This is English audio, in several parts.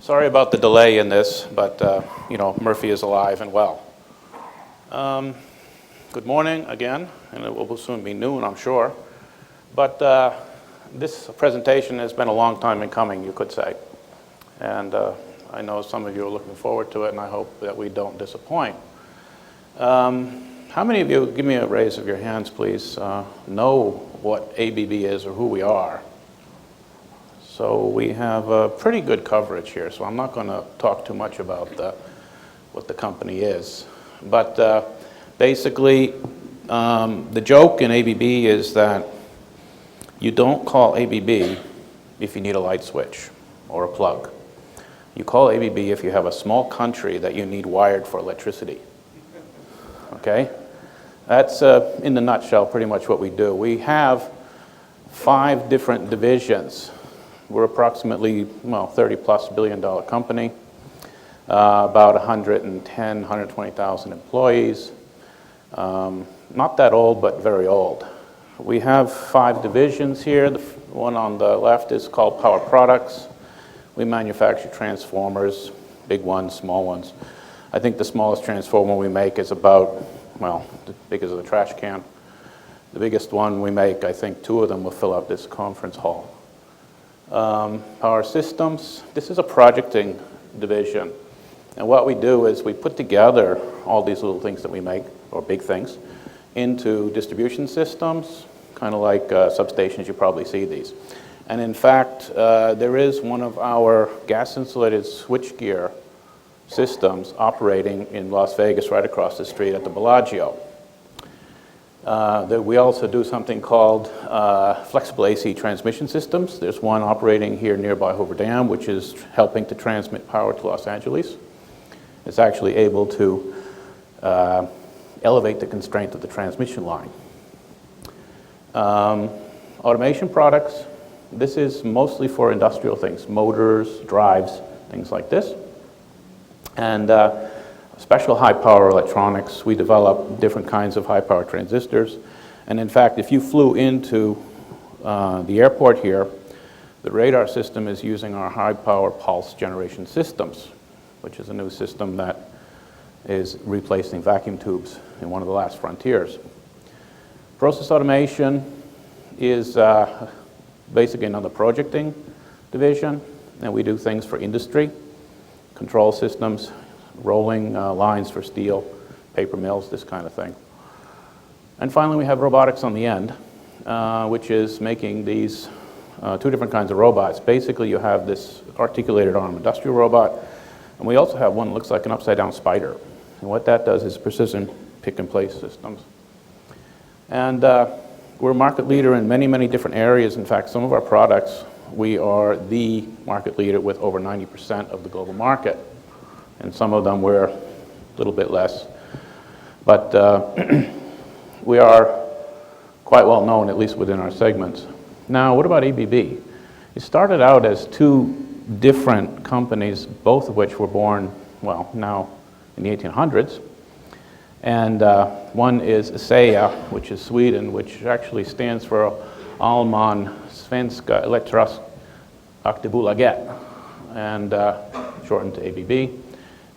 Sorry about the delay in this, but Murphy is alive and well. Good morning again, and it will soon be noon, I'm sure. But this presentation has been a long time in coming, you could say. And I know some of you are looking forward to it, and I hope that we don't disappoint. How many of you, give me a raise of your hands, please, know what ABB is or who we are? So we have a pretty good coverage here, so I'm not going to talk too much about what the company is. But basically, the joke in ABB is that you don't call ABB if you need a light switch or a plug. You call ABB if you have a small country that you need wired for electricity. Okay? That's, in a nutshell, pretty much what we do. We have 5 different divisions. We're approximately, $30+ billion company, about 120,000 employees. Not that old, but very old. We have 5 divisions here. The one on the left is called Power Products. We manufacture transformers, big ones, small ones. I think the smallest transformer we make is about, as big as a trash can. The biggest one we make, I think 2 of them will fill up this conference hall. Power Systems, this is a projecting division. And what we do is we put together all these little things that we make, or big things, into distribution systems, kind of like substations. You probably see these. And in fact, there is one of our gas-insulated switchgear systems operating in Las Vegas right across the street at the Bellagio. We also do something called flexible AC transmission systems. There's one operating here nearby Hoover Dam, which is helping to transmit power to Los Angeles. It's actually able to elevate the constraint of the transmission line. Automation products. This is mostly for industrial things, motors, drives, things like this. And special high-power electronics. We develop different kinds of high-power transistors. And in fact, if you flew into the airport here, the radar system is using our high-power pulse generation systems, which is a new system that is replacing vacuum tubes in one of the last frontiers. Process automation is basically another projecting division, and we do things for industry, control systems, rolling lines for steel, paper mills, this kind of thing. And finally, we have robotics on the end, which is making these 2 different kinds of robots. Basically, you have this articulated arm industrial robot, and we also have one that looks like an upside-down spider. And what that does is precision pick-and-place systems. And we're a market leader in many, many different areas. In fact, some of our products, we are the market leader with over 90% of the global market. And some of them we're a little bit less. But we are quite well known, at least within our segments. Now, what about ABB? It started out as 2 different companies, both of which were born, now in the 1800s. And one is SAP, which is Sweden, which actually stands for Allman Svenska Elektroaktiebolaget, and shortened to ABB.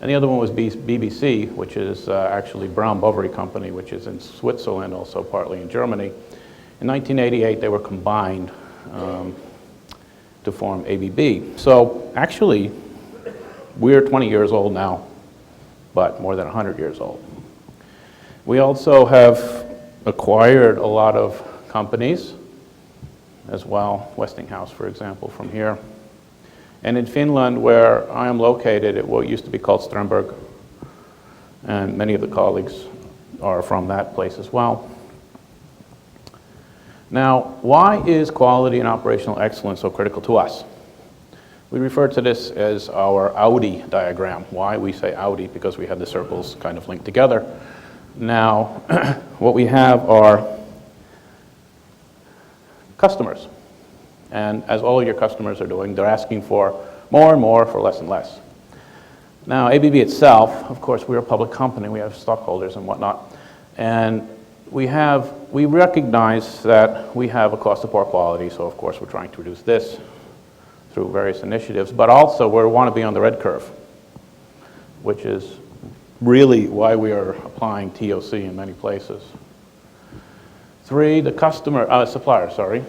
And the other one was BBC, which is actually Brown Boveri Company, which is in Switzerland, also partly in Germany. In 1988, they were combined to form ABB. So actually, we're 20 years old now, but more than 100 years old. We also have acquired a lot of companies as well, Westinghouse, for example, from here. And in Finland, where I am located, it used to be called Strömberg, and many of the colleagues are from that place as well. Now, why is quality and operational excellence so critical to us? We refer to this as our Audi diagram. Why we say Audi? Because we have the circles kind of linked together. Now, what we have are customers. And as all your customers are doing, they're asking for more and more for less and less. Now, ABB itself, of course, we're a public company. We have stockholders and whatnot. And we recognize that we have a cost of poor quality, so of course we're trying to reduce this. through various initiatives, but also we want to be on the red curve, which is really why we are applying TOC in many places. 3, the supplier, sorry.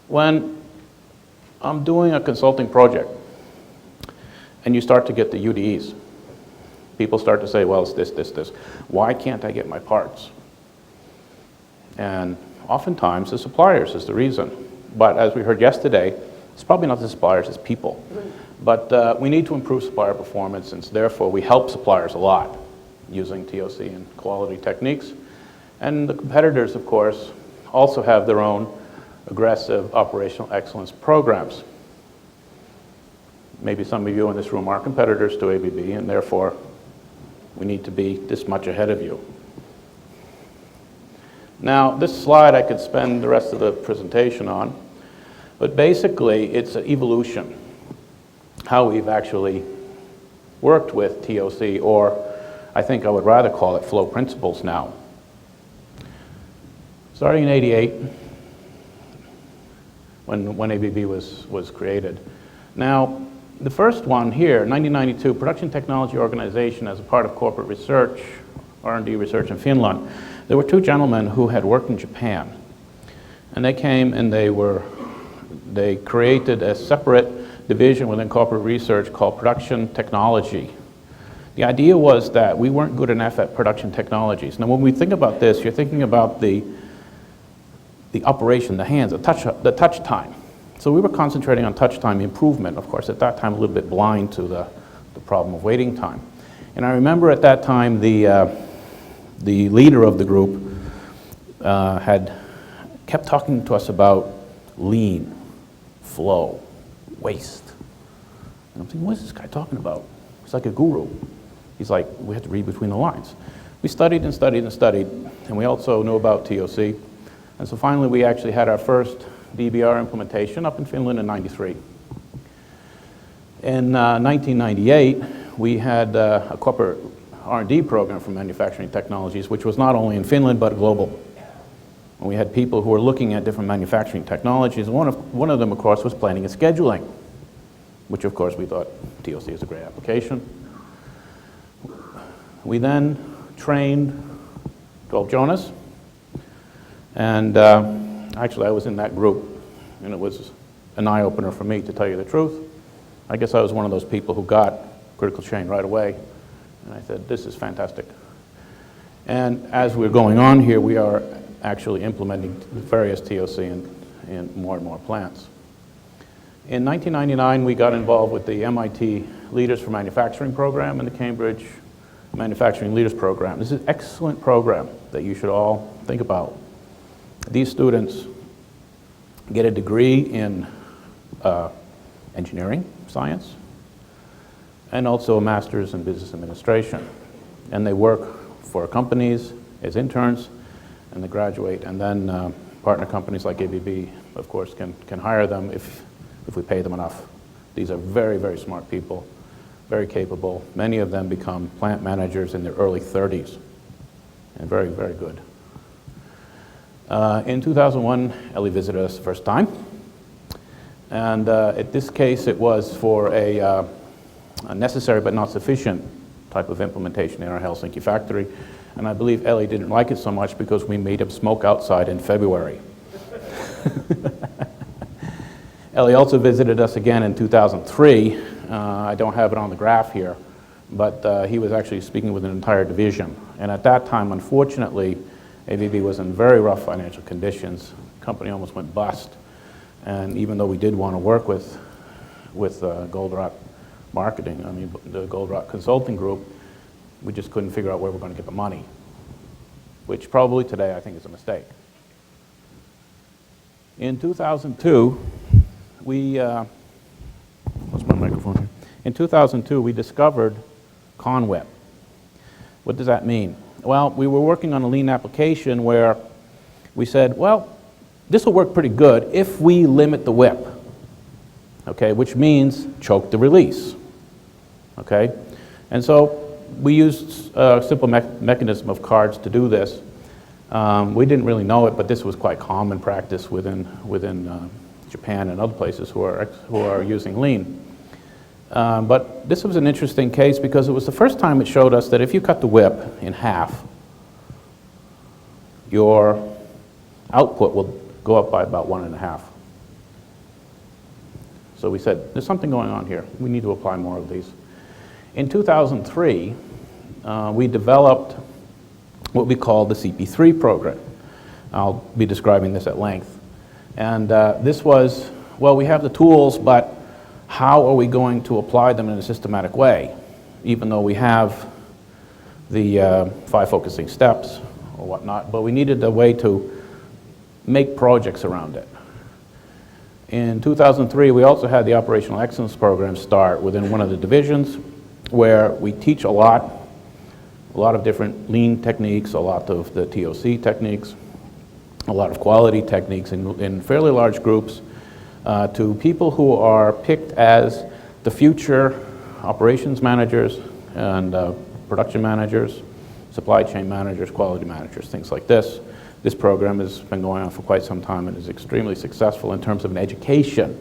When I'm doing a consulting project and you start to get the UDEs, people start to say, well, it's this, this, this. Why can't I get my parts? And oftentimes the suppliers is the reason. But as we heard yesterday, it's probably not the suppliers, it's people. But we need to improve supplier performance, and therefore we help suppliers a lot using TOC and quality techniques. And the competitors, of course, also have their own aggressive operational excellence programs. Maybe some of you in this room are competitors to ABB, and therefore we need to be this much ahead of you. Now, this slide I could spend the rest of the presentation on, but basically it's an evolution, how we've actually worked with TOC, or I think I would rather call it flow principles now. Starting in '88, when ABB was created. Now, the first one here, 1992, Production Technology Organization as a part of corporate research, R&D research in Finland. There were 2 gentlemen who had worked in Japan. And they came and they created a separate division within corporate research called Production Technology. The idea was that we weren't good enough at production technologies. Now, when we think about this, you're thinking about the operation, the hands, the touch time. So we were concentrating on touch time improvement, of course, at that time a little bit blind to the problem of waiting time. And I remember at that time the leader of the group had kept talking to us about lean, flow, waste. And I'm thinking, what is this guy talking about? He's like a guru. He's like, we have to read between the lines. We studied and studied and studied, and we also knew about TOC. And so finally we actually had our first DBR implementation up in Finland in '93. In 1998, we had a corporate R&D program for manufacturing technologies, which was not only in Finland but global. And we had people who were looking at different manufacturing technologies. One of them, of course, was planning and scheduling, which, of course, we thought TOC is a great application. We then trained 12 Jonas. And actually, I was in that group, and it was an eye-opener for me, to tell you the truth. I guess I was one of those people who got critical chain right away, and I said, this is fantastic. And as we're going on here, we are actually implementing various TOC in more and more plants. In 1999, we got involved with the MIT Leaders for Manufacturing program and the Cambridge Manufacturing Leaders program. This is an excellent program that you should all think about. These students get a degree in engineering, science, and also a master's in business administration. And they work for companies as interns, and they graduate, and then partner companies like ABB, of course, can hire them if we pay them enough. These are very, very smart people, very capable. Many of them become plant managers in their early 30s, and very, very good. In 2001, Ellie visited us the first time, and in this case it was for a necessary but not sufficient type of implementation in our Helsinki factory, and I believe Ellie didn't like it so much because we made him smoke outside in February. Ellie also visited us again in 2003. I don't have it on the graph here, but he was actually speaking with an entire division, and at that time, unfortunately, ABB was in very rough financial conditions. The company almost went bust. And even though we did want to work with Gold Rock Marketing, I mean the Gold Rock Consulting Group, we just couldn't figure out where we're going to get the money, which probably today I think is a mistake. In 2002, what's my microphone here? In 2002, we discovered Conweb. What does that mean? Well, we were working on a lean application where we said, well, this will work pretty good if we limit the whip, okay, which means choke the release, okay? And so we used a simple mechanism of cards to do this. We didn't really know it, but this was quite common practice within Japan and other places who are using lean. But this was an interesting case because it was the first time it showed us that if you cut the whip in half, your output will go up by about 1.5. So we said, there's something going on here. We need to apply more of these. In 2003, we developed what we call the CP3 program. I'll be describing this at length. And this was, well, we have the tools, but how are we going to apply them in a systematic way? Even though we have the 5 focusing steps or whatnot, but we needed a way to make projects around it. In 2003, we also had the Operational Excellence Program start within one of the divisions where we teach a lot of different lean techniques, a lot of the TOC techniques, a lot of quality techniques in fairly large groups to people who are picked as the future operations managers and production managers, supply chain managers, quality managers, things like this. This program has been going on for quite some time and is extremely successful in terms of an education.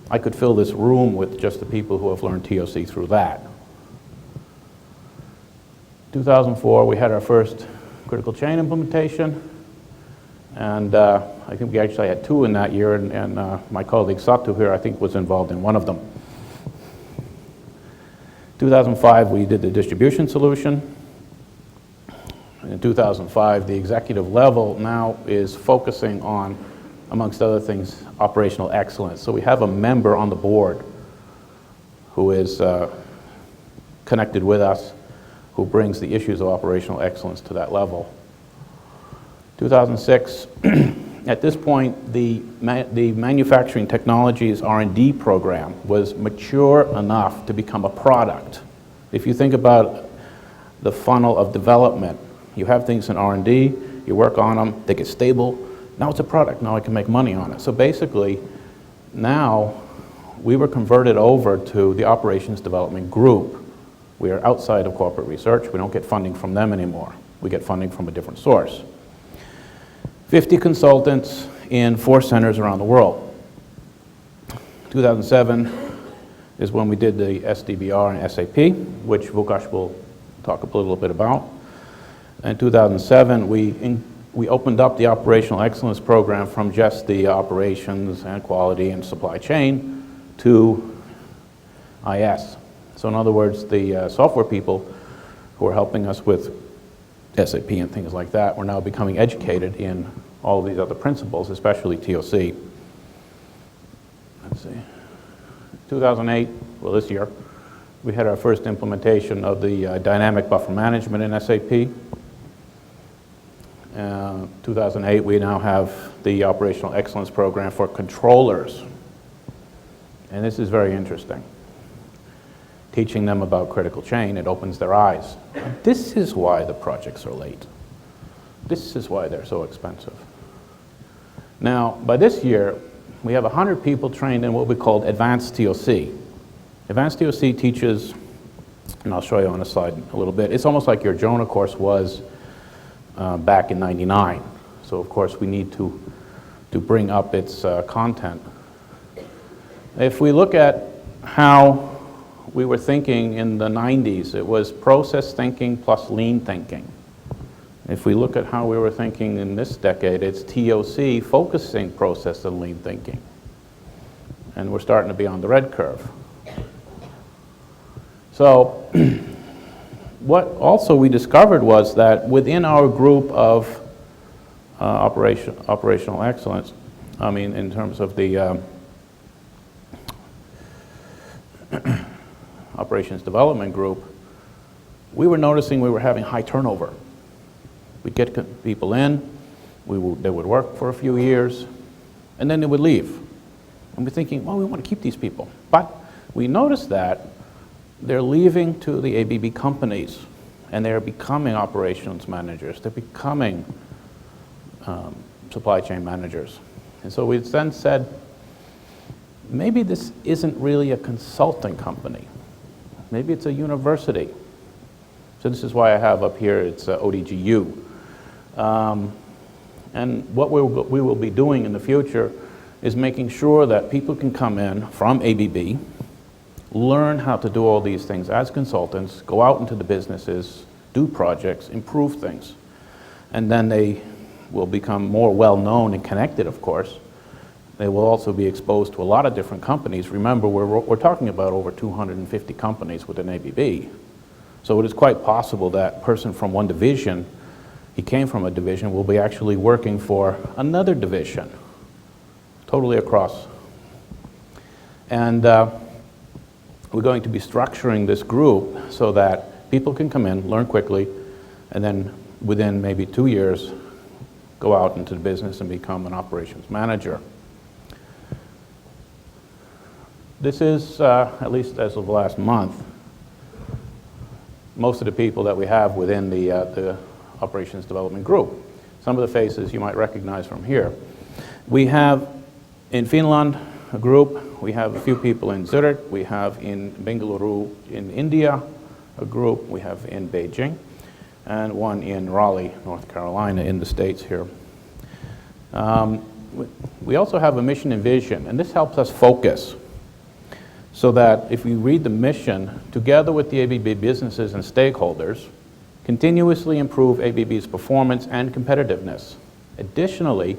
I could fill this room with just the people who have learned TOC through that. 2004, we had our first critical chain implementation, and I think we actually had 2 in that year, and my colleague Satu here, I think, was involved in one of them. 2005, we did the distribution solution. In 2005, the executive level now is focusing on, amongst other things, operational excellence. So we have a member on the board who is connected with us, who brings the issues of operational excellence to that level. 2006, at this point, the manufacturing technologies R&D program was mature enough to become a product. If you think about the funnel of development, you have things in R&D, you work on them, they get stable, now it's a product, now I can make money on it. So basically, now we were converted over to the operations development group. We are outside of corporate research, we don't get funding from them anymore. We get funding from a different source. 50 consultants in 4 centers around the world. 2007 is when we did the SDBR and SAP, which Vukash will talk a little bit about. In 2007, we opened up the Operational Excellence Program from just the operations and quality and supply chain to IS. So in other words, the software people who are helping us with SAP and things like that were now becoming educated in all of these other principles, especially TOC. Let's see. 2008, well this year, we had our first implementation of the dynamic buffer management in SAP. 2008, we now have the Operational Excellence Program for controllers. And this is very interesting. Teaching them about critical chain, it opens their eyes. This is why the projects are late. This is why they're so expensive. Now, by this year, we have 100 people trained in what we call advanced TOC. Advanced TOC teaches, and I'll show you on a slide a little bit, it's almost like your Jonah course was back in '99. So of course we need to bring up its content. If we look at how we were thinking in the 90s, it was process thinking plus lean thinking. If we look at how we were thinking in this decade, it's TOC focusing process and lean thinking. And we're starting to be on the red curve. So what also we discovered was that within our group of operational excellence, I mean in terms of the operations development group, we were noticing we were having high turnover. We'd get people in, they would work for a few years, and then they would leave. And we're thinking, well, we want to keep these people. But we noticed that they're leaving to the ABB companies, and they're becoming operations managers. They're becoming supply chain managers. And so we then said, maybe this isn't really a consulting company. Maybe it's a university. So this is why I have up here, it's ODGU. And what we will be doing in the future is making sure that people can come in from ABB, learn how to do all these things as consultants, go out into the businesses, do projects, improve things. And then they will become more well-known and connected, of course. They will also be exposed to a lot of different companies. Remember, we're talking about over 250 companies within ABB. So it is quite possible that person from one division, he came from a division, will be actually working for another division, totally across. And we're going to be structuring this group so that people can come in, learn quickly, and then within maybe 2 years, go out into the business and become an operations manager. This is, at least as of last month, most of the people that we have within the operations development group. Some of the faces you might recognize from here. We have in Finland a group, we have a few people in Zurich, we have in Bengaluru in India a group, we have in Beijing, and one in Raleigh, North Carolina, in the States here. We also have a mission and vision, and this helps us focus so that if we read the mission, together with the ABB businesses and stakeholders, continuously improve ABB's performance and competitiveness. Additionally,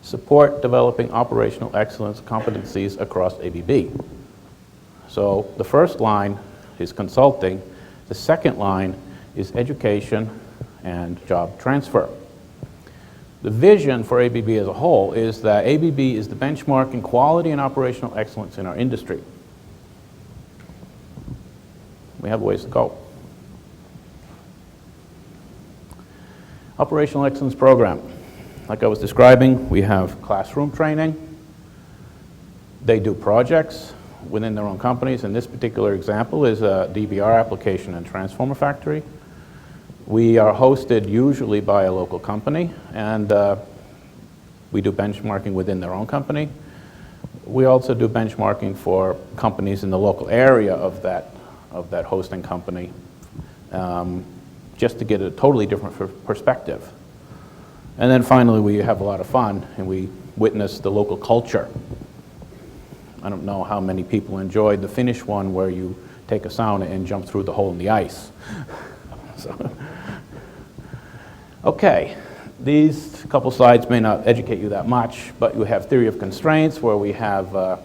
support developing operational excellence competencies across ABB. So the first line is consulting, the second line is education and job transfer. The vision for ABB as a whole is that ABB is the benchmark in quality and operational excellence in our industry. We have a ways to go. Operational Excellence Program. Like I was describing, we have classroom training. They do projects within their own companies. In this particular example is a DBR application and transformer factory. We are hosted usually by a local company, and we do benchmarking within their own company. We also do benchmarking for companies in the local area of that hosting company, just to get a totally different perspective. And then finally, we have a lot of fun, and we witness the local culture. I don't know how many people enjoyed the Finnish one where you take a sauna and jump through the hole in the ice. Okay, these couple slides may not educate you that much, but you have theory of constraints where we have the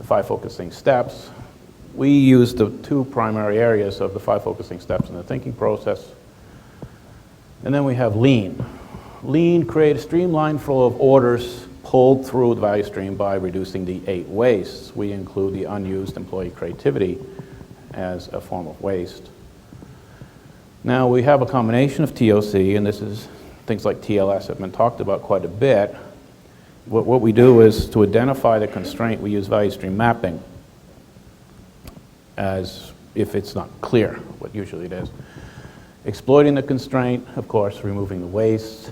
5 focusing steps. We use the 2 primary areas of the 5 focusing steps in the thinking process. And then we have lean. Lean, create a streamlined flow of orders pulled through the value stream by reducing the 8 wastes. We include the unused employee creativity as a form of waste. Now we have a combination of TOC, and this is things like TLS have been talked about quite a bit. What we do is to identify the constraint, we use value stream mapping, as if it's not clear, what usually it is. Exploiting the constraint, of course, removing the waste,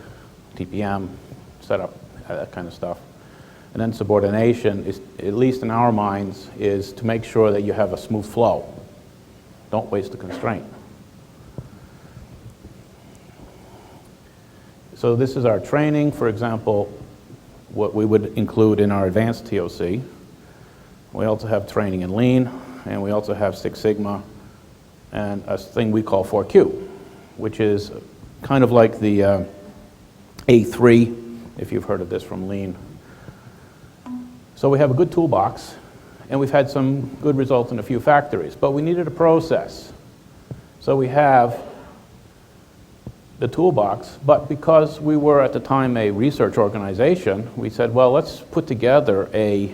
TPM, setup, that kind of stuff. And then subordination, is, at least in our minds, is to make sure that you have a smooth flow. Don't waste the constraint. So this is our training, for example, what we would include in our advanced TOC. We also have training in Lean, and we also have Six Sigma, and a thing we call 4Q, which is kind of like the A3, if you've heard of this from Lean. So we have a good toolbox, and we've had some good results in a few factories, but we needed a process. So we have the toolbox, but because we were at the time a research organization, we said, well, let's put together a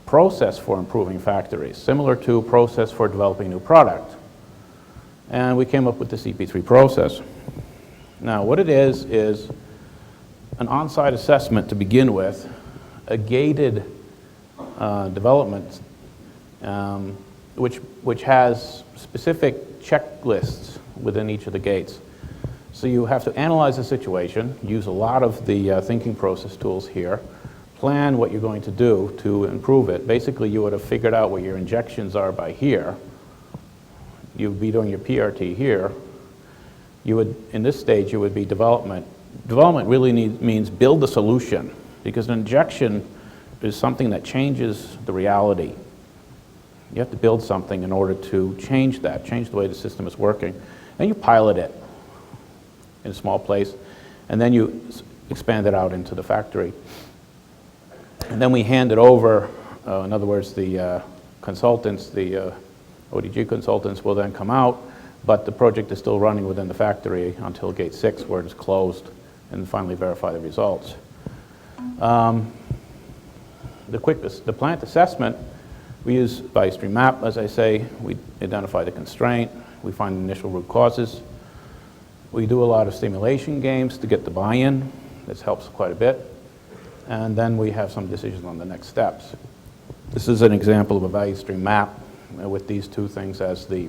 process for improving factories, similar to process for developing new product. And we came up with the CP3 process. Now, what it is an on-site assessment to begin with, a gated development, which has specific checklists within each of the gates. So you have to analyze the situation, use a lot of the thinking process tools here, plan what you're going to do to improve it. Basically, you would have figured out what your injections are by here. You'd be doing your PRT here. You would, in this stage, you would be development. Development really means build the solution, because an injection is something that changes the reality. You have to build something in order to change that, change the way the system is working. And you pilot it in a small place, and then you expand it out into the factory. And then we hand it over, in other words, the consultants, the ODG consultants will then come out, but the project is still running within the factory until gate 6, where it is closed, and finally verify the results. The plant assessment, we use value stream map, as I say. We identify the constraint, we find the initial root causes. We do a lot of simulation games to get the buy-in. This helps quite a bit. And then we have some decisions on the next steps. This is an example of a value stream map with these two things as the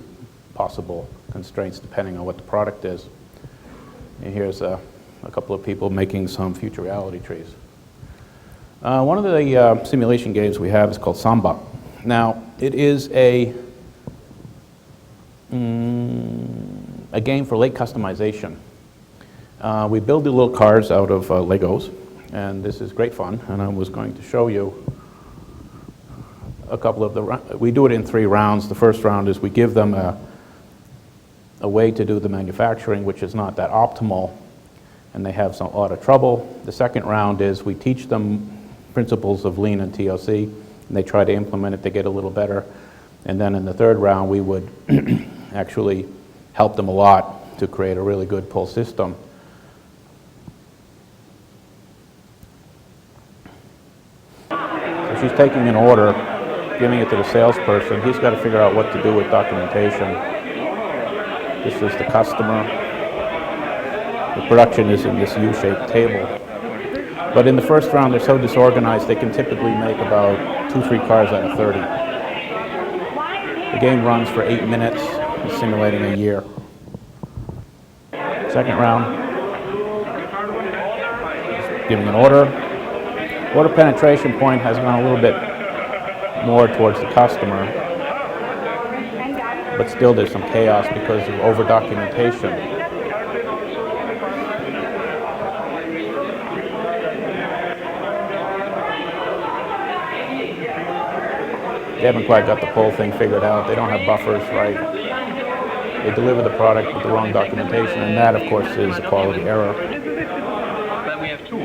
possible constraints depending on what the product is. And here's a couple of people making some future reality trees. One of the simulation games we have is called Samba. Now, it is a game for late customization. We build the little cars out of Legos, and this is great fun, and I was going to show you a couple of the, we do it in 3 rounds. The first round is we give them a way to do the manufacturing, which is not that optimal, and they have a lot of trouble. The second round is we teach them principles of lean and TOC, and they try to implement it, they get a little better. And then in the third round, we would actually help them a lot to create a really good pull system. So she's taking an order, giving it to the salesperson. He's got to figure out what to do with documentation. This is the customer. The production is in this U-shaped table. But in the first round, they're so disorganized, they can typically make about 2-3 cars out of 30. The game runs for 8 minutes, simulating a year. Second round, giving an order. Order penetration point has gone a little bit more towards the customer, but still there's some chaos because of over-documentation. They haven't quite got the pull thing figured out. They don't have buffers right. They deliver the product with the wrong documentation, and that, of course, is a quality error. But we have 2. No.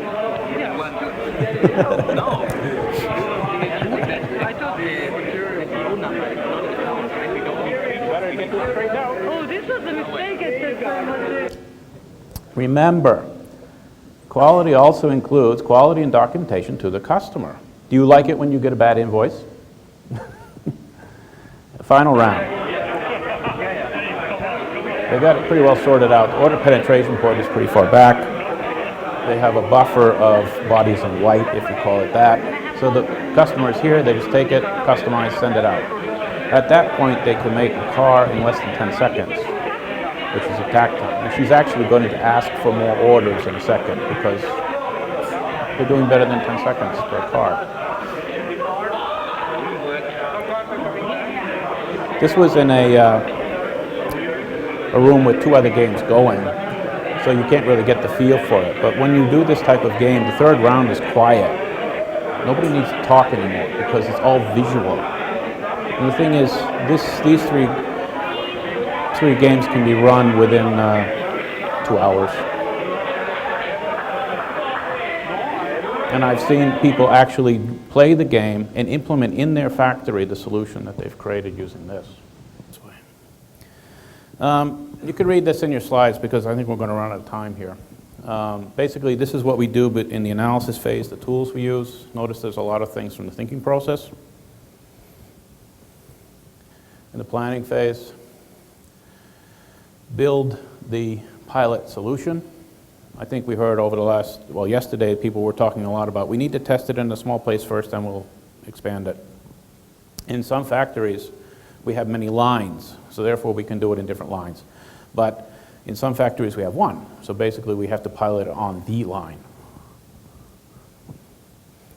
I thought the phone number is not. Oh, this was a mistake. Remember, quality also includes quality and documentation to the customer. Do you like it when you get a bad invoice? Final round. They got it pretty well sorted out. The order penetration point is pretty far back. They have a buffer of bodies in white, if you call it that. So the customer is here, they just take it, customize, send it out. At that point, they can make a car in less than 10 seconds, which is attack time. And she's actually going to ask for more orders in a second because they're doing better than 10 seconds per car. This was in a room with 2 other games going, so you can't really get the feel for it. But when you do this type of game, the third round is quiet. Nobody needs to talk anymore because it's all visual. And the thing is, these three games can be run within 2 hours. And I've seen people actually play the game and implement in their factory the solution that they've created using this. You can read this in your slides because I think we're going to run out of time here. Basically, this is what we do, but in the analysis phase, the tools we use. Notice there's a lot of things from the thinking process. In the planning phase, build the pilot solution. I think we heard over the last, well, yesterday people were talking a lot about we need to test it in a small place first, then we'll expand it. In some factories, we have many lines, so therefore we can do it in different lines. But in some factories we have one, so basically we have to pilot it on the line.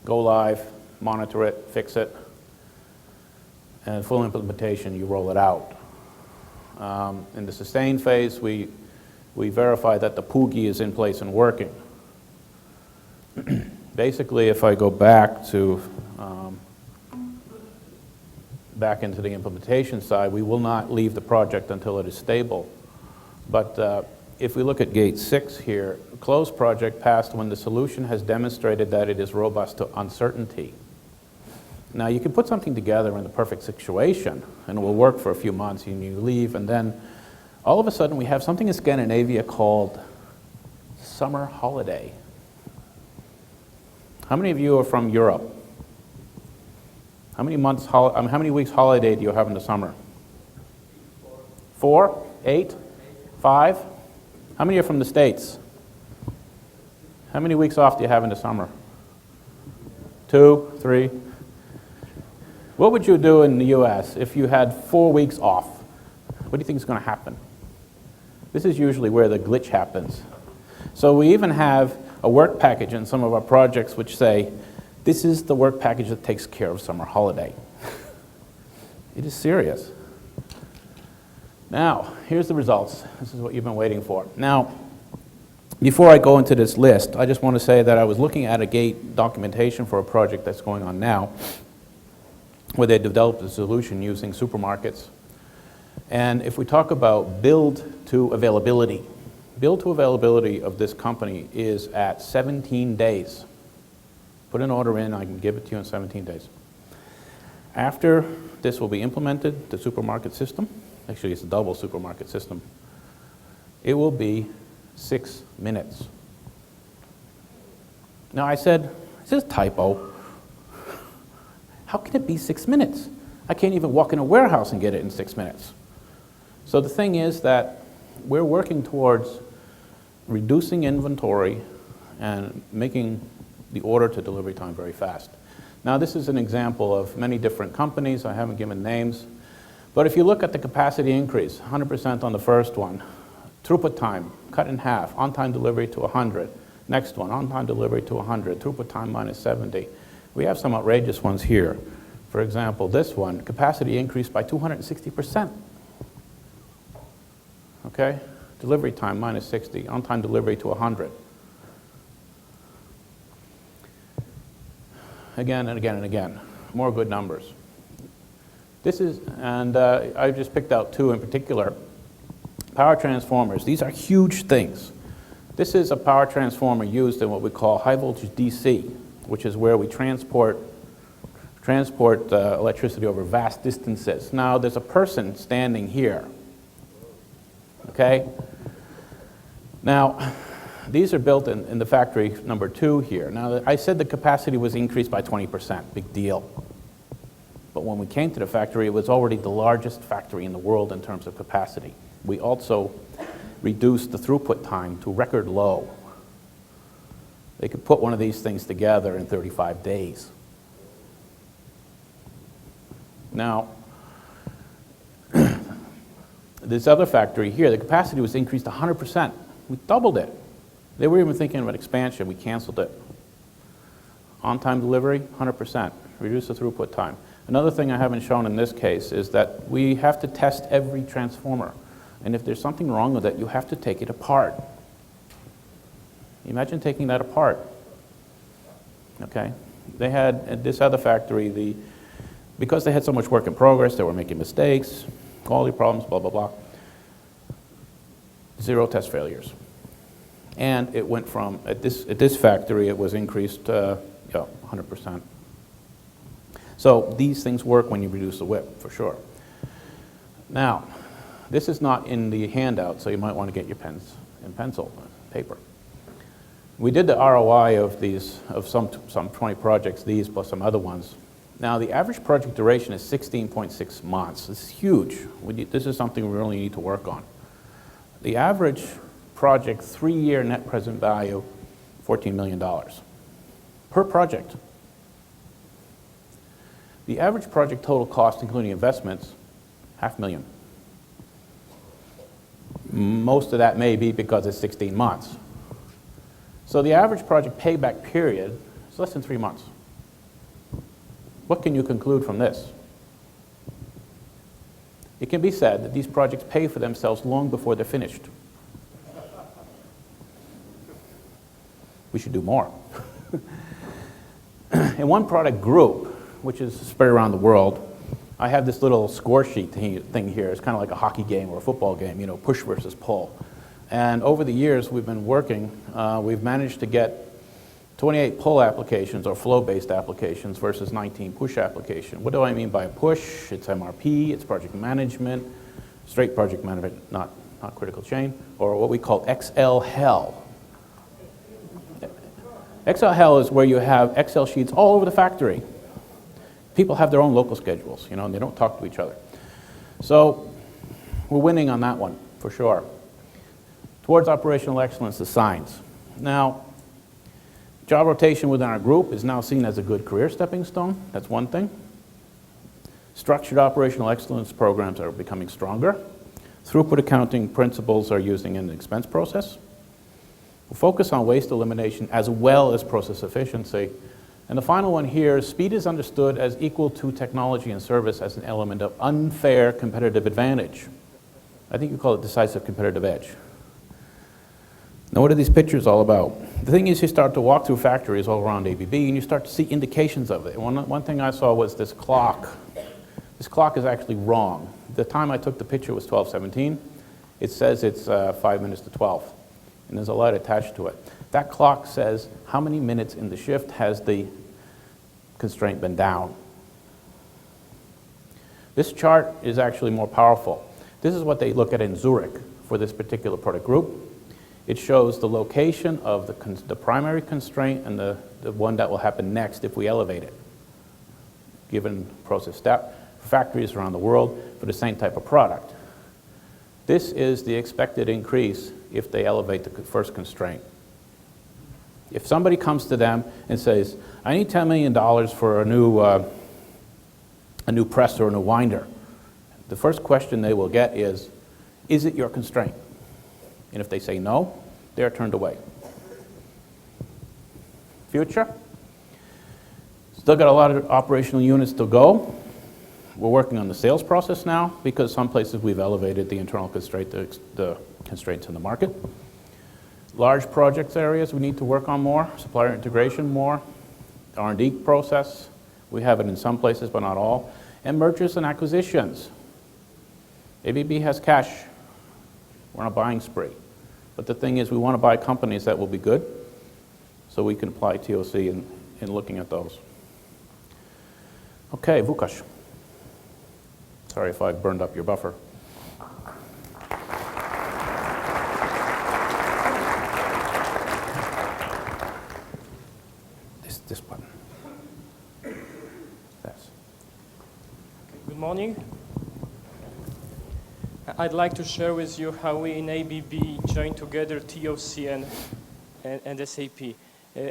Go live, monitor it, fix it, and full implementation, you roll it out. In the sustain phase, we verify that the PUGI is in place and working. Basically, if I go back to back into the implementation side, we will not leave the project until it is stable. But if we look at gate 6 here, close project passed when the solution has demonstrated that it is robust to uncertainty. Now, you can put something together in the perfect situation, and it will work for a few months, and you leave, and then all of a sudden we have something in Scandinavia called summer holiday. How many of you are from Europe? How many weeks holiday do you have in the summer? 4? 8? 5? How many are from the States? How many weeks off do you have in the summer? 2? 3? What would you do in the US if you had 4 weeks off? What do you think is going to happen? This is usually where the glitch happens. So we even have a work package in some of our projects which say, this is the work package that takes care of summer holiday. It is serious. Now, here's the results. This is what you've been waiting for. Now, before I go into this list, I just want to say that I was looking at a gate documentation for a project that's going on now, where they developed a solution using supermarkets. And if we talk about build to availability of this company is at 17 days. Put an order in, I can give it to you in 17 days. After this will be implemented, the supermarket system, actually it's a double supermarket system, it will be 6 minutes. Now I said, is this a typo? How can it be 6 minutes? I can't even walk in a warehouse and get it in 6 minutes. So the thing is that we're working towards reducing inventory and making the order to delivery time very fast. Now this is an example of many different companies. I haven't given names. But if you look at the capacity increase, 100% on the first one, throughput time cut in half, on-time delivery to 100. Next one, on-time delivery to 100, throughput time minus 70. We have some outrageous ones here. For example, this one, capacity increased by 260%. Okay? Delivery time minus 60, on-time delivery to 100. Again and again and again. More good numbers. This is, and I just picked out 2 in particular. Power transformers. These are huge things. This is a power transformer used in what we call high voltage DC, which is where we transport electricity over vast distances. Now, there's a person standing here. Okay? Now, these are built in the factory number 2 here. Now, I said the capacity was increased by 20%. Big deal. But when we came to the factory, it was already the largest factory in the world in terms of capacity. We also reduced the throughput time to record low. They could put one of these things together in 35 days. Now, this other factory here, the capacity was increased 100%. We doubled it. They were even thinking of an expansion. We canceled it. On-time delivery, 100%. Reduce the throughput time. Another thing I haven't shown in this case is that we have to test every transformer. And if there's something wrong with it, you have to take it apart. Imagine taking that apart. Okay? They had, at this other factory, because they had so much work in progress, they were making mistakes, quality problems, blah, blah, blah. 0 test failures. And it went from, at this factory, it was increased 100%. So these things work when you reduce the WIP, for sure. Now, this is not in the handout, so you might want to get your pens and pencil, paper. We did the ROI of these, of some 20 projects, these plus some other ones. Now, the average project duration is 16.6 months. This is huge. This is something we really need to work on. The average project 3-year net present value, $14 million per project. The average project total cost, including investments, $500,000. Most of that may be because it's 16 months. So the average project payback period is less than 3 months. What can you conclude from this? It can be said that these projects pay for themselves long before they're finished. We should do more. In one product group, which is spread around the world. I have this little score sheet thing here. It's kind of like a hockey game or a football game, you know, push versus pull. And over the years we've been working, we've managed to get 28 pull applications or flow-based applications versus 19 push applications. What do I mean by push? It's MRP, it's project management, straight project management, not critical chain, or what we call XL-HEL. XL-HEL is where you have Excel sheets all over the factory. People have their own local schedules, you know, and they don't talk to each other. So we're winning on that one, for sure. Towards operational excellence, the signs. Now, job rotation within our group is now seen as a good career stepping stone. That's one thing. Structured operational excellence programs are becoming stronger. Throughput accounting principles are using in the expense process. We'll focus on waste elimination as well as process efficiency. And the final one here, speed is understood as equal to technology and service as an element of unfair competitive advantage. I think you call it decisive competitive edge. Now, what are these pictures all about? The thing is, you start to walk through factories all around ABB and you start to see indications of it. One thing I saw was this clock. This clock is actually wrong. The time I took the picture was 12:17. It says it's 5 minutes to 12, and there's a light attached to it. That clock says how many minutes in the shift has the constraint been down. This chart is actually more powerful. This is what they look at in Zurich for this particular product group. It shows the location of the primary constraint and the one that will happen next if we elevate it, given process step. Factories around the world for the same type of product. This is the expected increase if they elevate the first constraint. If somebody comes to them and says, I need $10 million for a new press or a new winder, the first question they will get is it your constraint? And if they say no, they are turned away. Future. Still got a lot of operational units to go. We're working on the sales process now because some places we've elevated the internal constraint, the constraints in the market. Large projects areas we need to work on more, supplier integration more, R&D process. We have it in some places but not all. And mergers and acquisitions. ABB has cash. We're on a buying spree. But the thing is, we want to buy companies that will be good so we can apply TOC in looking at those. Okay, Vukash. Sorry if I burned up your buffer. This button. Yes. Good morning. I'd like to share with you how we in ABB joined together TOC and SAP.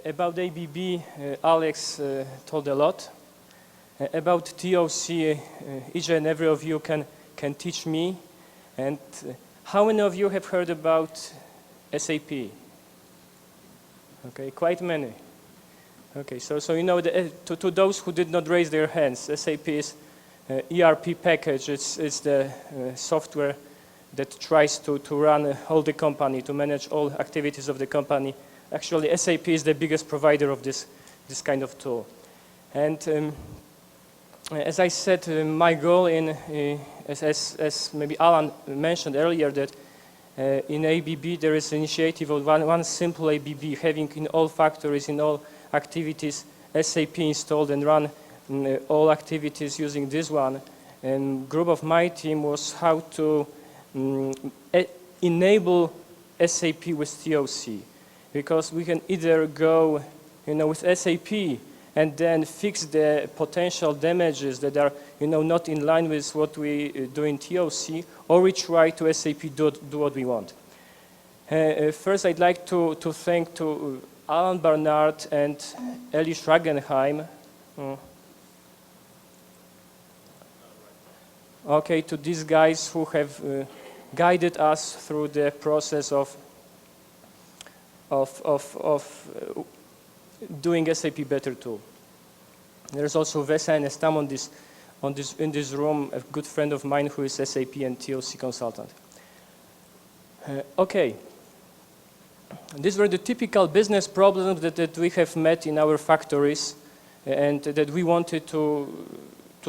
About ABB, Alex told a lot. About TOC, each and every of you can teach me. And how many of you have heard about SAP? Okay, quite many. Okay, so you know, to those who did not raise their hands, SAP is ERP package. It's the software that tries to run all the company, to manage all activities of the company. Actually, SAP is the biggest provider of this kind of tool. And as I said, my goal as maybe Alan mentioned earlier, that in ABB there is an initiative of OneSimpleABB, having in all factories, in all activities, SAP installed and run all activities using this one. And group of my team was how to enable SAP with TOC, because we can either go, with SAP and then fix the potential damages that are, not in line with what we do in TOC, or we try to SAP do what we want. First, I'd like to thank Alan Barnard and Eli Schragenheim. Okay, to these guys who have guided us through the process of doing SAP better tool. There's also Vesa and Estam in this room, a good friend of mine who is SAP and TOC consultant. Okay. These were the typical business problems that we have met in our factories and that we wanted to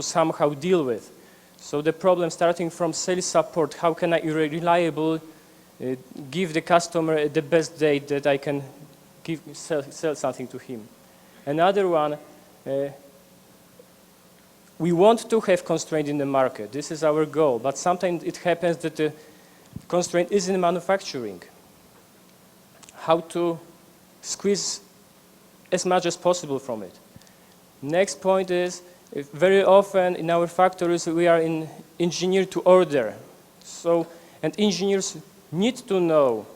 somehow deal with. So the problem starting from sales support, how can I reliably give the customer the best date that I can sell something to him. Another one, we want to have constraint in the market. This is our goal, but sometimes it happens that the constraint is in manufacturing. How to squeeze as much as possible from it. Next point is, very often in our factories we are in engineer to order. So, and engineers need to know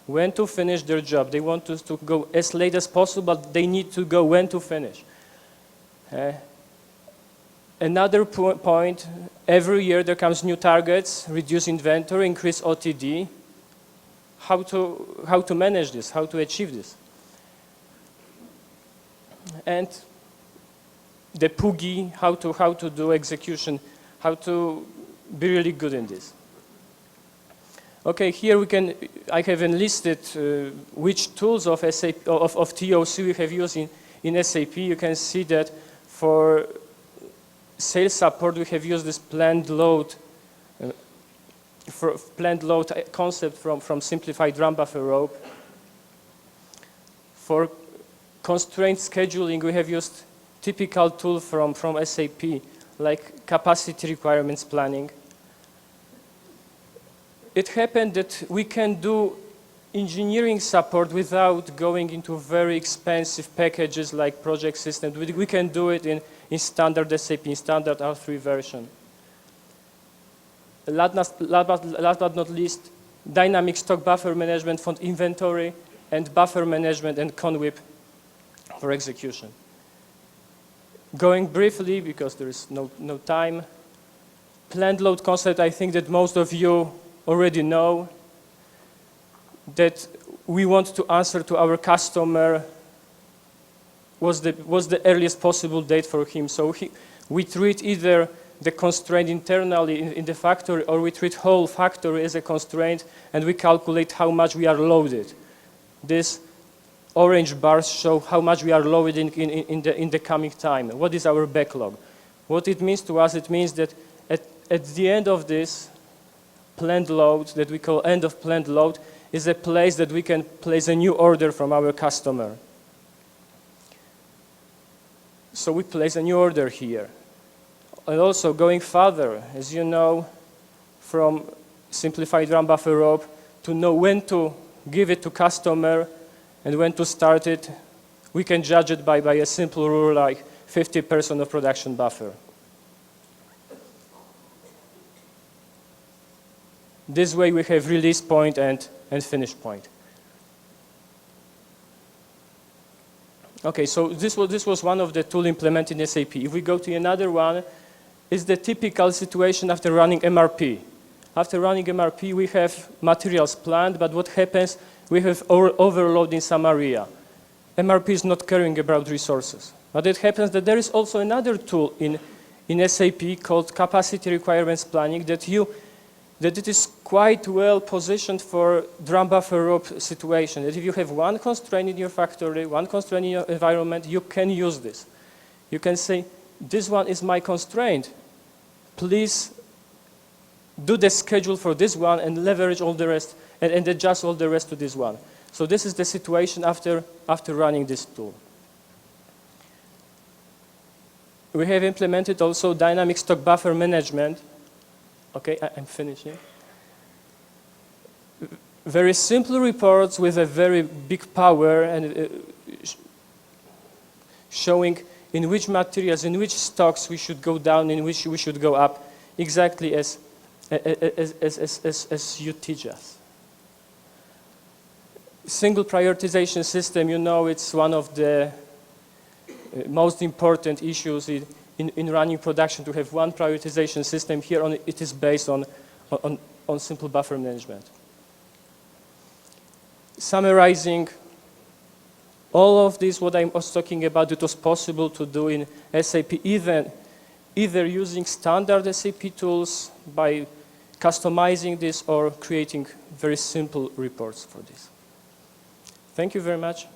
when to finish their job. They want us to go as late as possible, but they need to go when to finish. Another point, every year there comes new targets, reduce inventory, increase OTD. How to manage this, how to achieve this. And the PUGI, how to do execution, how to be really good in this. Okay, here I have enlisted which tools of SAP, of TOC we have used in SAP. You can see that for sales support we have used this planned load concept from simplified drum buffer rope. For constraint scheduling we have used typical tool from SAP like capacity requirements planning. It happened that we can do engineering support without going into very expensive packages like project systems. We can do it in standard SAP, in standard R3 version. Last but not least, dynamic stock buffer management for inventory and buffer management and conwhip for execution. Going briefly, because there is no time, planned load concept, I think that most of you already know that we want to answer to our customer what's the earliest possible date for him. So we treat either the constraint internally in the factory, or we treat whole factory as a constraint and we calculate how much we are loaded. These orange bars show how much we are loaded in the coming time. What is our backlog? What it means to us, it means that at the end of this planned load, that we call end of planned load, is a place that we can place a new order from our customer. So we place a new order here. And also going further, as you know, from simplified drum buffer rope, to know when to give it to customer and when to start it, we can judge it by a simple rule like 50% of production buffer. This way we have release point and finish point. Okay, so this was one of the tools implemented in SAP. If we go to another one, it's the typical situation after running MRP. After running MRP, we have materials planned, but what happens, we have overload in some area. MRP is not caring about resources. But it happens that there is also another tool in SAP called capacity requirements planning that it is quite well positioned for drum buffer rope situation. That if you have one constraint in your factory, one constraint in your environment, you can use this. You can say, this one is my constraint. Please do the schedule for this one and leverage all the rest and adjust all the rest to this one. So this is the situation after running this tool. We have implemented also dynamic stock buffer management. Okay, I'm finishing. Very simple reports with a very big power and showing in which materials, in which stocks we should go down, in which we should go up, exactly as you teach us. Single prioritization system, you know, it's one of the most important issues in running production, to have one prioritization system. Here it is based on simple buffer management. Summarizing all of this, what I was talking about, it was possible to do in SAP, either using standard SAP tools by customizing this or creating very simple reports for this. Thank you very much.